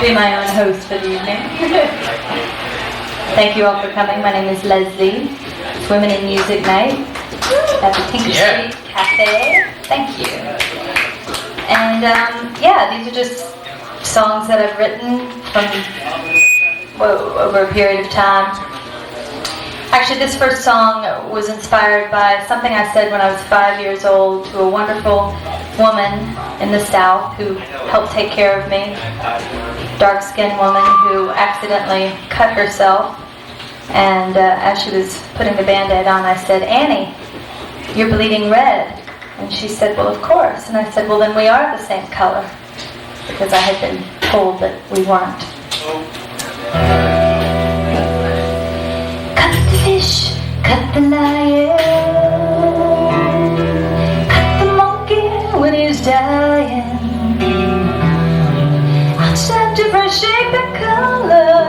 be my own host for the evening. Thank you all for coming. My name is Lezlee. It's Women in Music Night at the Tinker Street Cafe. Thank you. And these are just songs that I've written from over a period of time. Actually, this first song was inspired by something I said when I was 5 years old to a wonderful woman in the South who helped take care of me. Dark-skinned woman who accidentally cut herself. And as she was putting the Band-Aid on, I said, "Annie, you're bleeding red." And she said, "Well, of course." And I said, "Well, then we are the same color." Because I had been told that we weren't. Cut the fish, cut the lion, cut the monkey when he's dying. Outside different shape and color,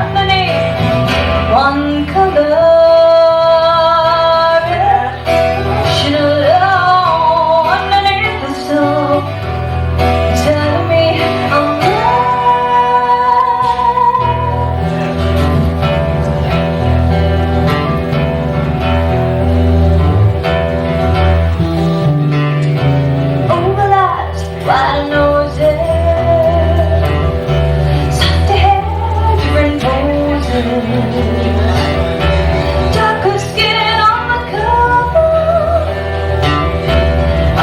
underneath one color. Darker skin on the cover,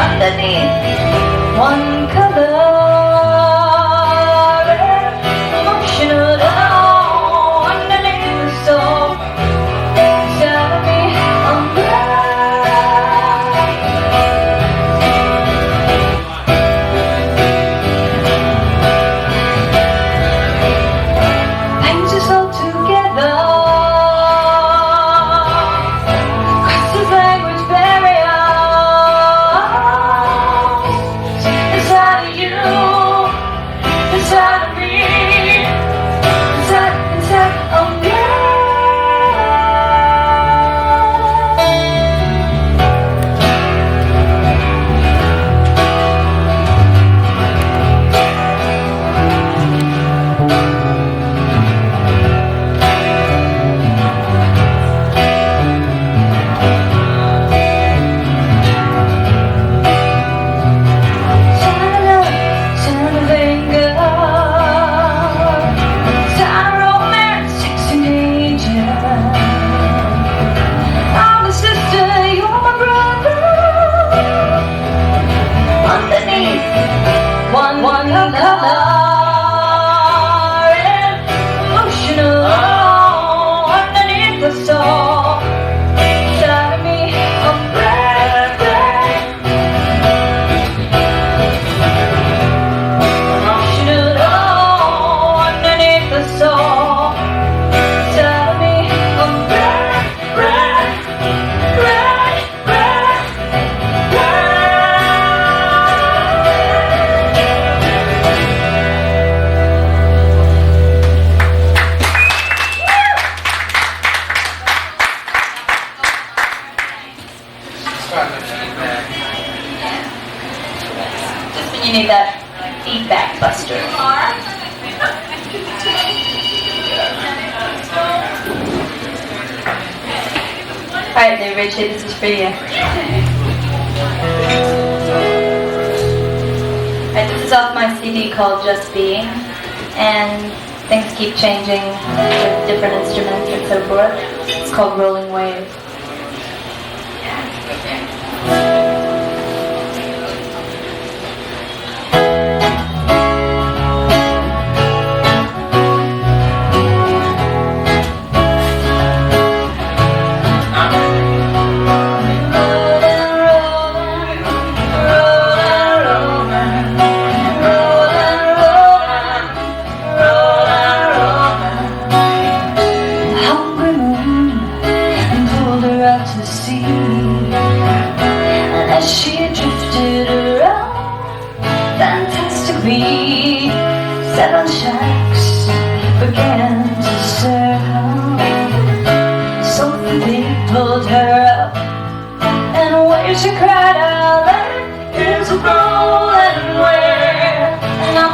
underneath one color, emotional underneath the soul. Inside of me, I'm paint us all together. You need that feedback buster. Alright there, Richey, this is for you. Alright, this is off my CD called Just Being, and things keep changing with different instruments and so forth. It's called Rolling Waves. She drifted around, fantastic beat. 7 shacks began to serve. So they pulled her up, and when she cried out, "Here's a rolling wave," and I'm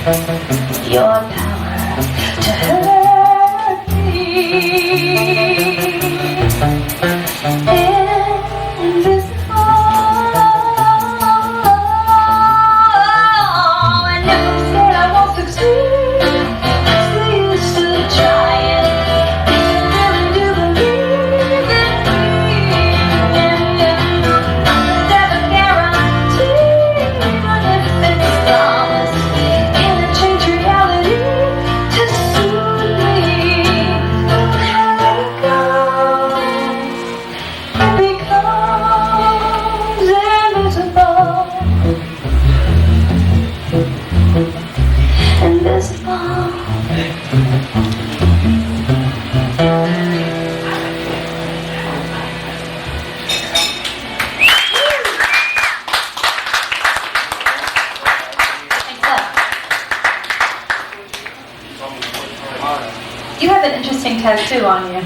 your power to hurt me. Invisible, I never said I won't succeed. Still used to try it. Really do believe in me. Never guarantee, even if it's promised. Can it change reality to suit me? Let it go. It becomes invisible. Invisible. You have an interesting tattoo on you.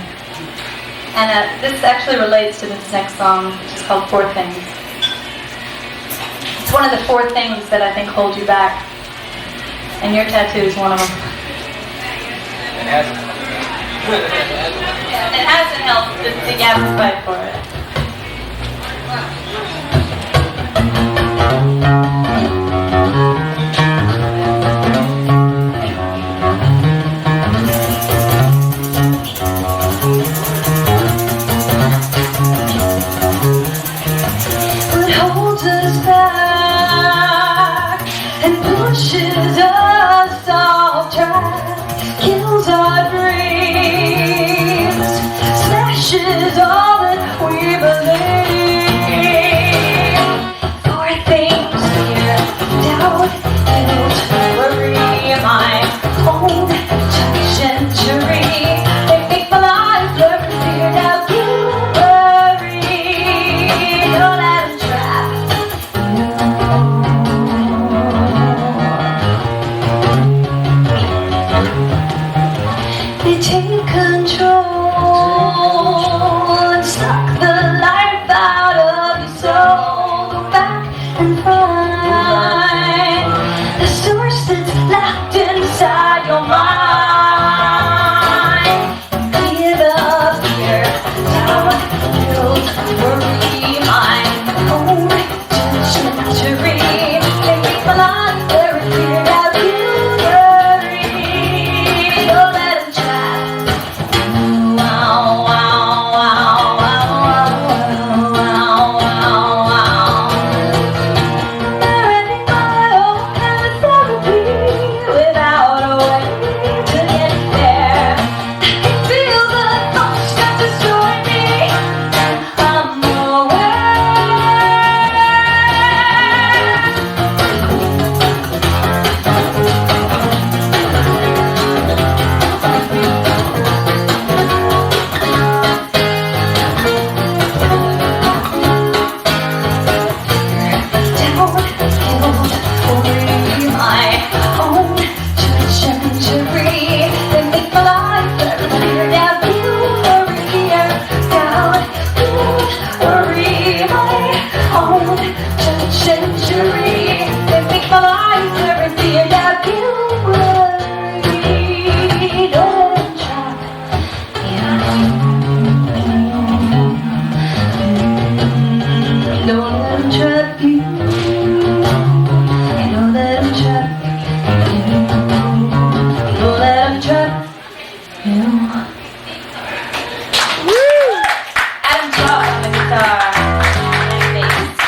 And this actually relates to this next song, which is called Four Things. It's one of the four things that I think hold you back. And your tattoo is one of them. It hasn't helped. You have to fight for it. What holds us back and pushes us off track, kills our dreams, smashes all that we believe. Four things here: doubt, guilt, worry, my own treachery. They make my life blur, fear, doubt, guilt, worry. Don't let them trap you. They take control and suck the life out of your soul. Go back and find the source that's locked inside your mind. Fear the fear, doubt, guilt, worry, my own treachery. They make my life very clear. Doubt, guilt, worry. Don't let them trap. Wow, wow, wow, wow, wow, wow, wow. They're ending my own kind of therapy without a way to get there. I can feel the thoughts that destroy me. I'm aware. Doubt, guilt, worry, my own treachery. They make my life very clear. Doubt, guilt, worry, fear, doubt, guilt, worry, my own treachery. They make my life very clear. Doubt, guilt, worry. Don't let them trap you. Don't let them trap you. Don't let them trap you. Don't let them trap you. Adam Shaw on the guitar and bass.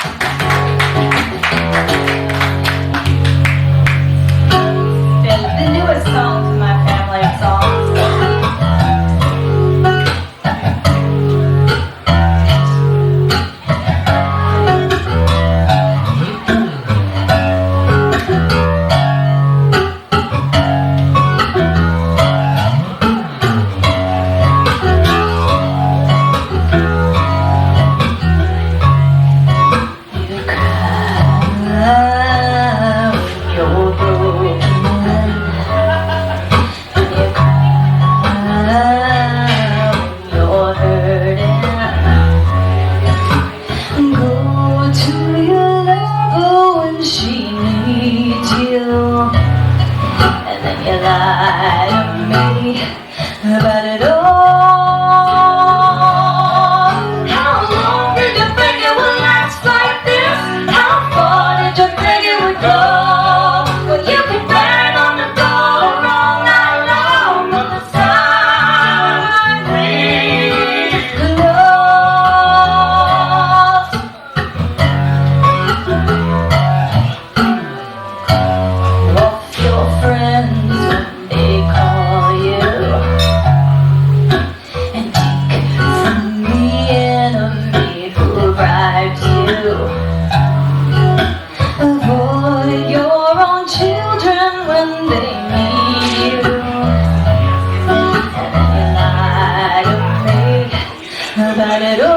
Been the newest song to my family of songs. You cry when you're broken. lie to me about it all. How long did you think it would last like this? How far did you think it would go? Well, you can bang on the door all night long, but the sign rings closed. Off your friends when they call you, and take from the enemy who bribes you. Avoid your own children when they need you, and then you lie to me about it all.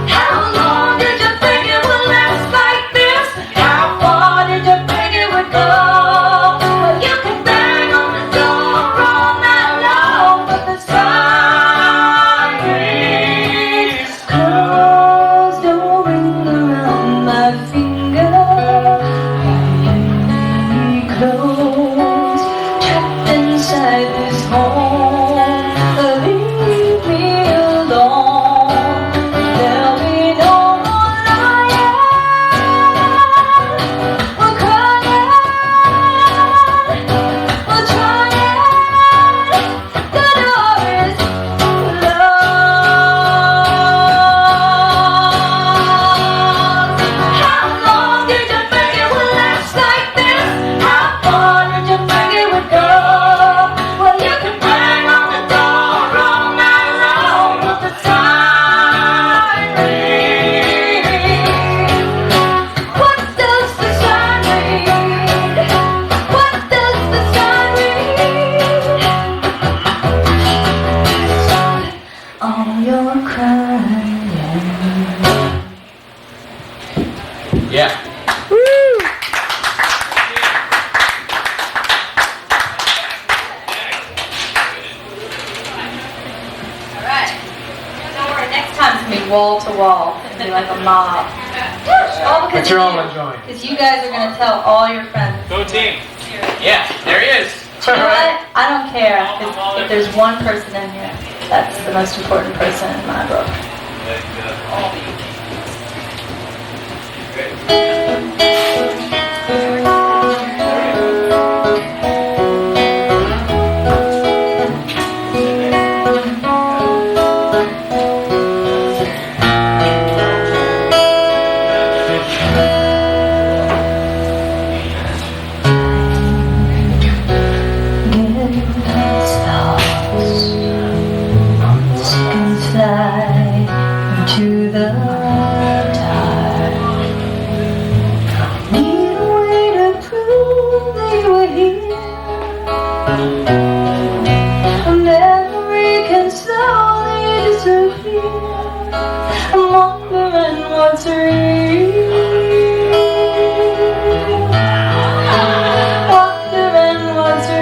How long did you think it would last like this? How far did you think it would go? Well, you can bang on the door all night long, but the sign rings closed. Don't ring around my finger. Hold me close, trapped inside this home. Leave me alone. There'll be no more lying or crying or trying. The door is closed. How long did you think it would last like this? How far did you think it would go? Well, you can bang on the door all night long, but the sign rings. What does the sign read? What does the sign read? All your crying. Yeah. Alright. Don't worry, next time it's gonna be wall to wall. It's gonna be like a mob. All because But you're of all you. enjoying. Because you guys are gonna tell all your friends. Go team. Yeah, there he is. You know what? I don't care. If there's one person in here, that's the most important person in my book. Into the dark. Need a way to prove they were here. A memory can slowly disappear. I'm wondering what's real. Wondering what's real.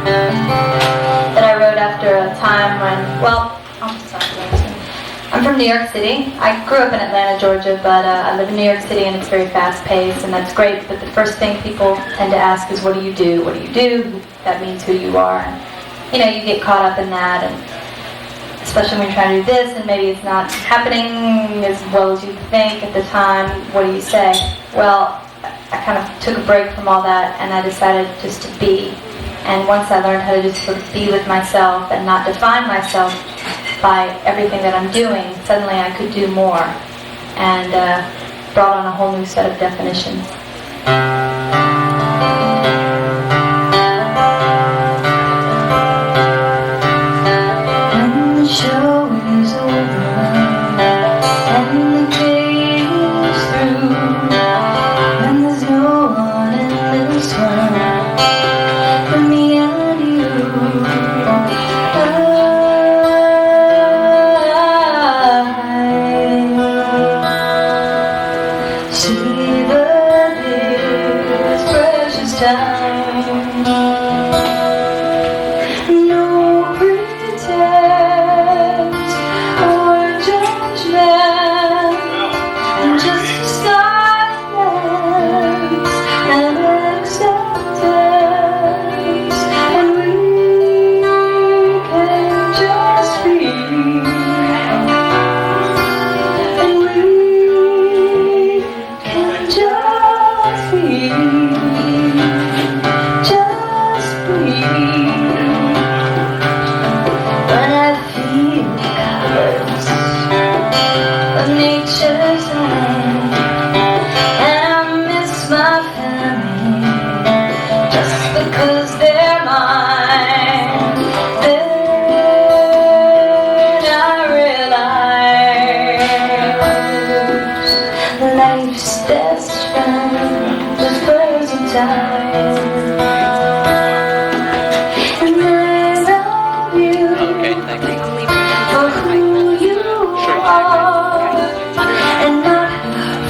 that I wrote after a time when, well, I'll just talk about it. I'm from New York City. I grew up in Atlanta, Georgia, but I live in New York City and it's very fast-paced, and that's great, but the first thing people tend to ask is, what do you do? What do you do? That means who you are. And, you know, you get caught up in that, and especially when you're trying to do this and maybe it's not happening as well as you think at the time. What do you say? Well, I kind of took a break from all that and I decided just to be. And once I learned how to just sort of be with myself and not define myself by everything that I'm doing, suddenly I could do more, and brought on a whole new set of definitions. When the show is over and the day is through, when there's no one in this world for me and you, savor this precious time. No pretense or judgment, just silence and acceptance, and we can just be, and we can just be, just be. When I feel the colors of nature's hand, and I miss my family just because they're mine, then I realize life's best friend is present time. And I love you Okay, thank you. for who you are, and not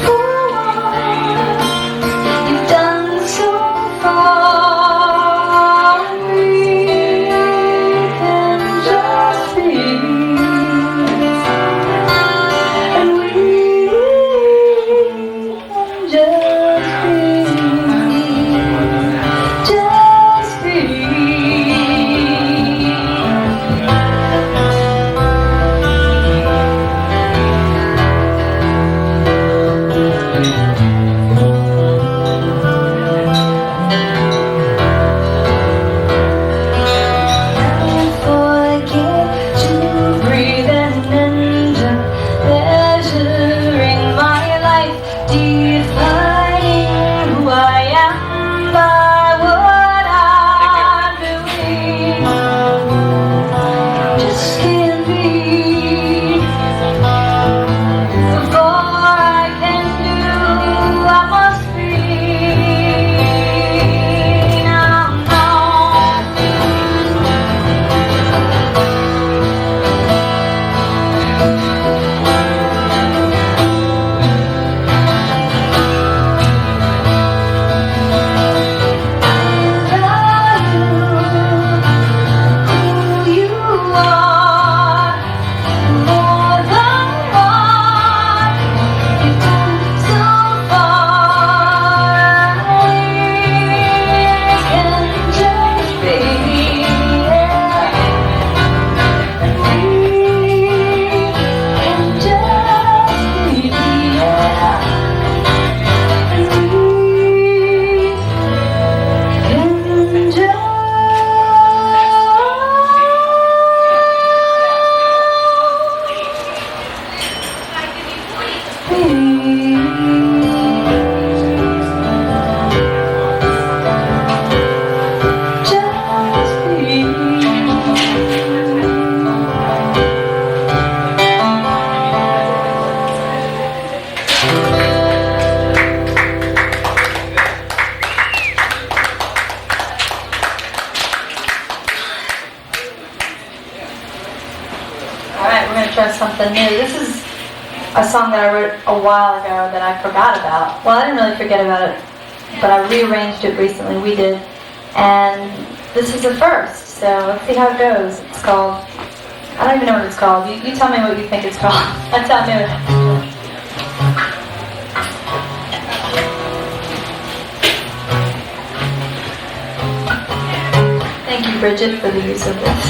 for what you've done so far. We can just be, and we can just be, just be. Forget to breathe and enjoy, measuring my life, defining who I am by what I'm doing. Just can't be before I can do. I must be now. Who you are, more than what you've done so far. We can just be, and we can just be, and we can just Alright, we're going to try something new. This is a song that I wrote a while ago that I forgot about. Well, I didn't really forget about it, but I rearranged it recently. We did. And this is the first, so let's see how it goes. It's called, I don't even know what it's called. You tell me what you think it's called. That's how I knew it. Thank you, Bridget, for the use of this.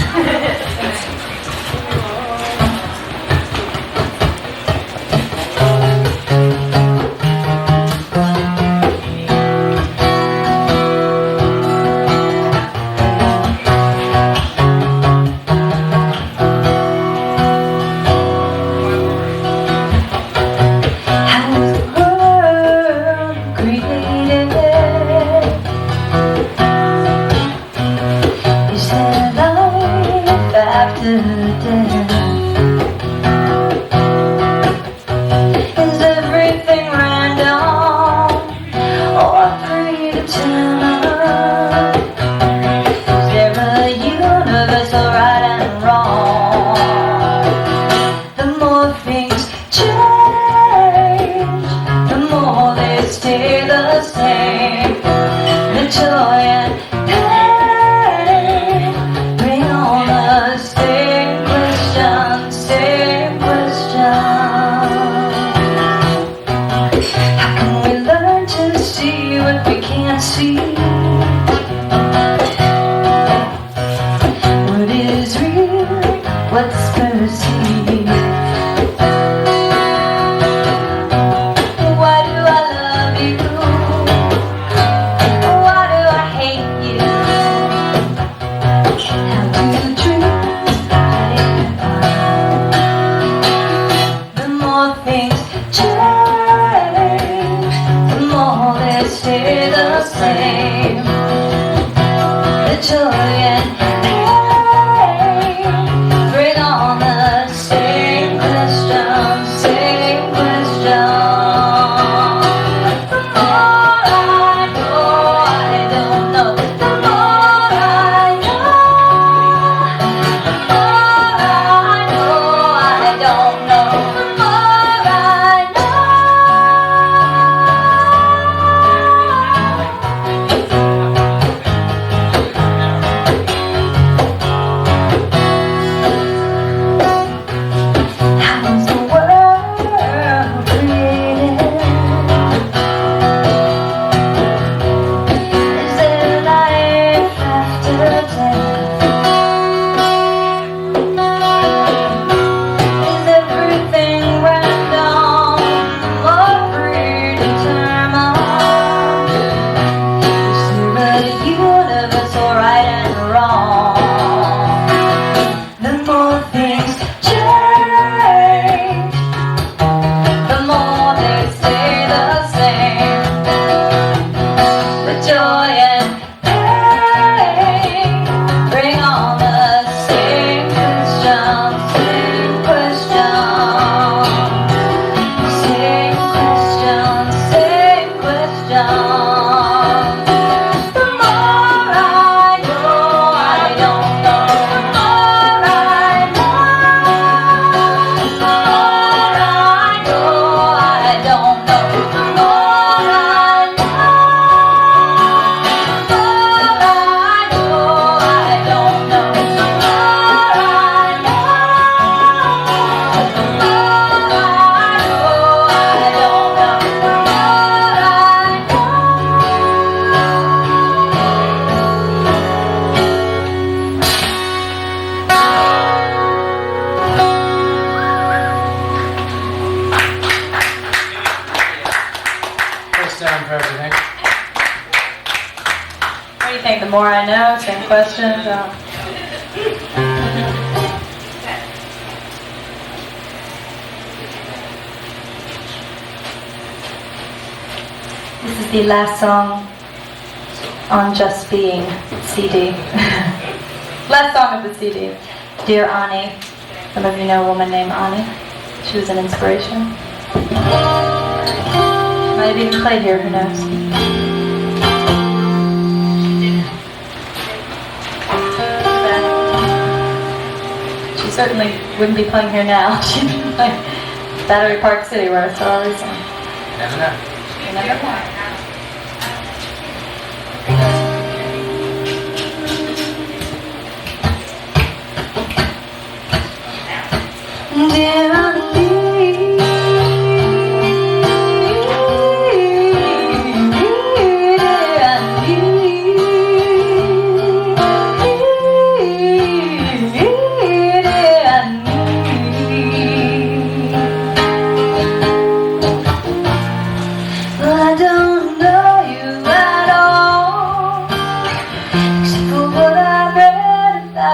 The more I know, same questions. This is the last song on Just Being CD. Last song of the CD. Dear Ani. Some of you know a woman named Ani. She was an inspiration. Might have even played here, who knows? Certainly wouldn't be playing here now. She'd be playing Battery Park City, where I saw her recently. Never know. You never know.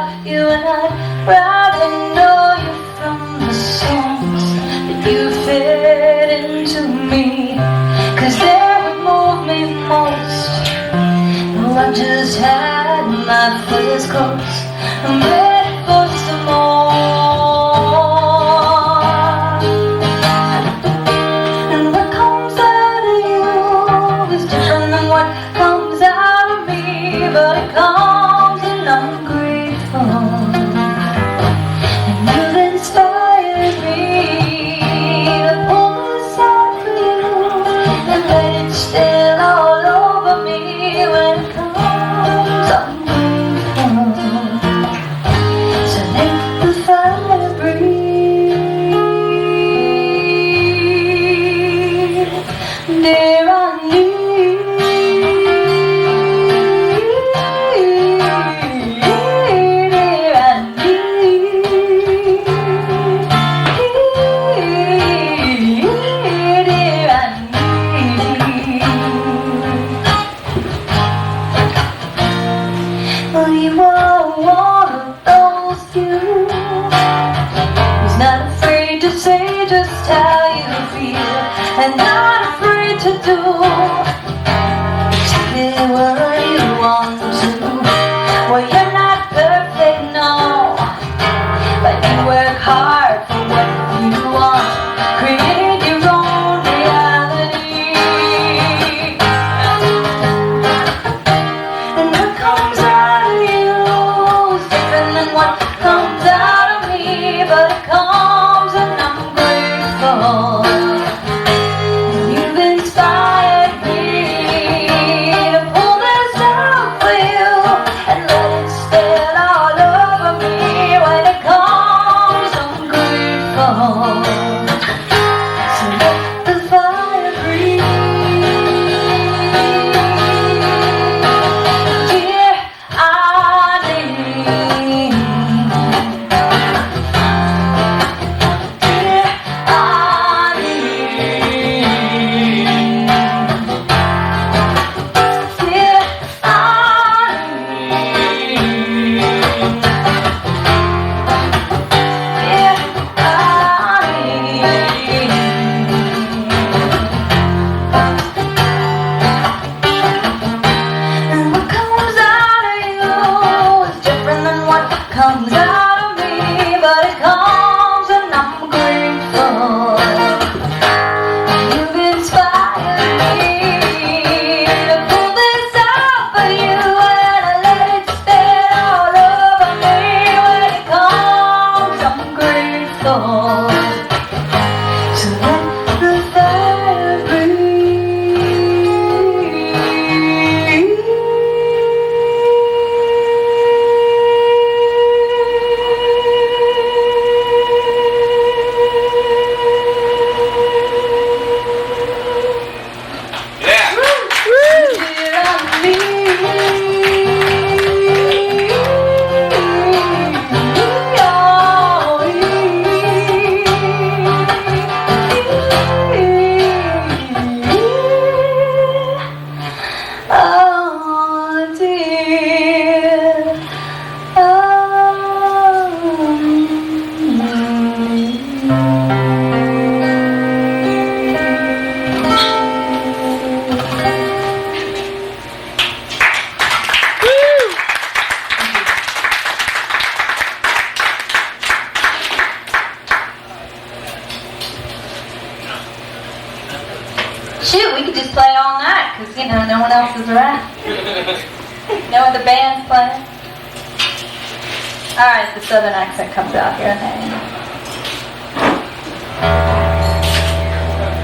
about you, and I'd rather know you from the songs that you fit into me, 'cause they would move me most. Oh, I just had my first course, I'm ready for some more. And what comes out of you is different than what comes out of me, but it comes and I'm grateful. And you've inspired me to pull this out for you and let it spill all over me. When it comes, I'm grateful. So let the fire breathe. Dear, I need, dear, I need, dear, I need. Well, you are one of those few who's not afraid to say just how you feel, and not afraid to do exactly what you want to. Well, you're not perfect, no, but you work hard for what you want, create your own reality. And what comes out of you is different than what comes out of me, but it comes and I'm grateful. And you've inspired me to pull this out for you and let it spill all over me. When it comes, I'm grateful. So let the fire breathe. Dear, I need, dear, I need, dear, I And what comes out of you is different than what comes out of me, but it comes and I'm grateful. You've inspired me to pull this out for you, and I let it spill all over me. When it comes, I'm grateful. So let the fire Yeah. Dear, I oh, dear, shoot, we could just play all night, because, you know, no one else is around. No other bands playing. Alright, the southern accent comes out here.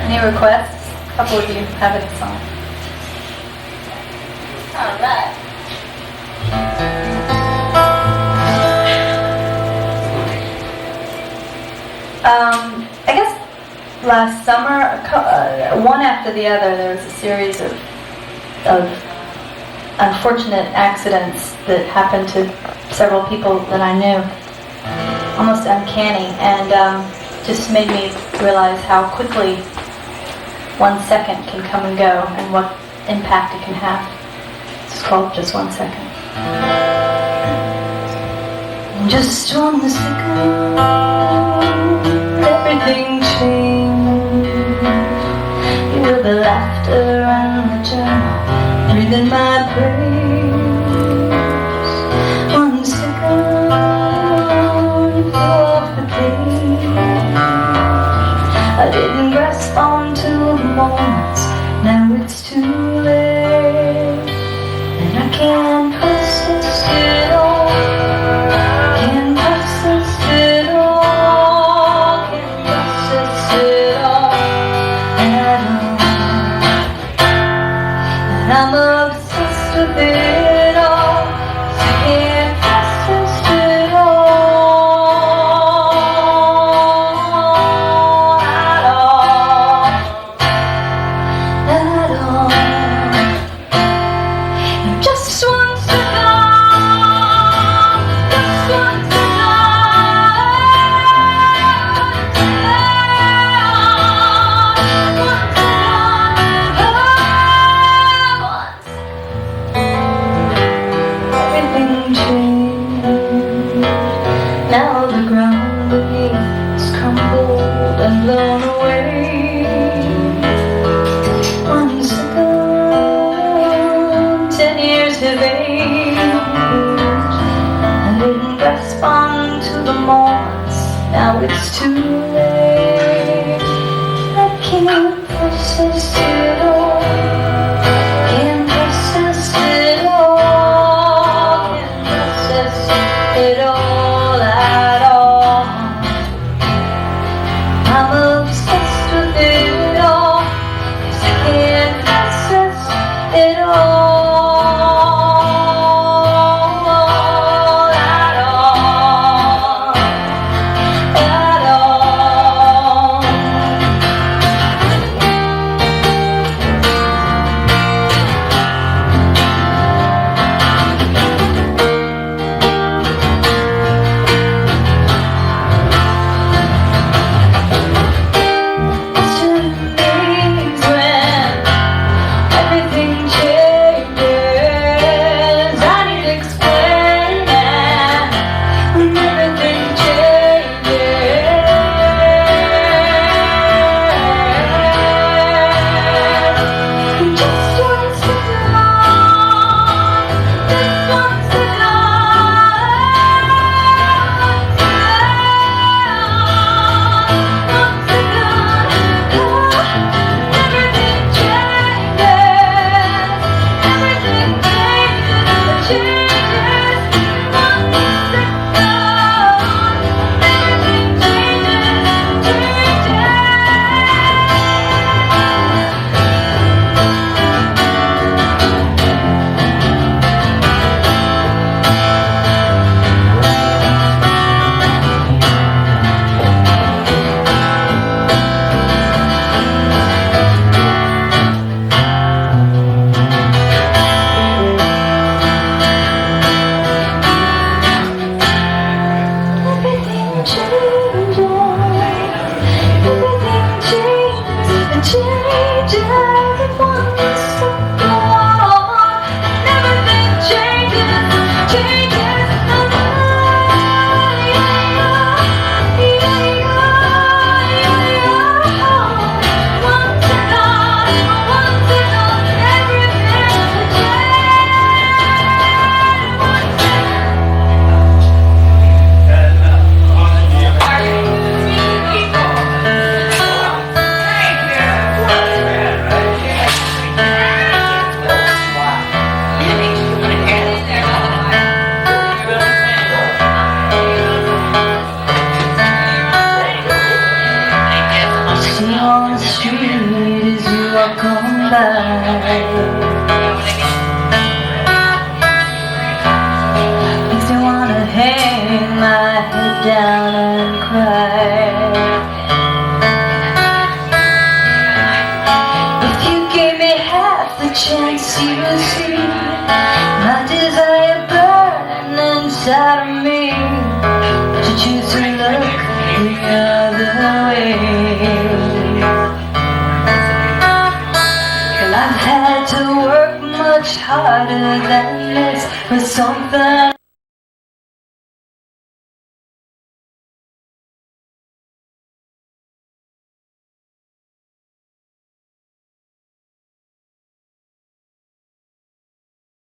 Any requests? A couple of you have any song. Alright. I guess last summer, one after the other, there was a series of unfortunate accidents that happened to several people that I knew. Almost uncanny, and just made me realize how quickly 1 second can come and go, and what impact it can have. It's called Just 1 Second. Just 1 second, everything changed. You were the laughter and the joy, breathing my praise. 1 second, off the page. I didn't grasp onto the moments. Now it's too late, and I can't process it all. Can't process it all. Can't process it all. And I'm obsessed with it all. So I can't process it all at all. At all. Just 1 second, just 1 everything changed. Now the ground beneath is crumbled and blown away. 1 second, 10 years have aged. I didn't grasp onto the moments. Now it's too late. I can't process it all. Can't process it all. Can't process it all at all. I'm obsessed with it all. 'Cause I can't process it all at all. At all. It's just when everything changes. I need explaining when everything changes. Just 1 second, just 1 everything changes. Everything changes. 1 second, everything changes. Everything changes. Everything changes at 1 second. Everything changes. See on the street as you walk on by. Makes me wanna hang my head down and cry. If you gave me half the chance you would see my desire burning inside of me, to choose to look the other way. Well, I've had to work much harder than this for something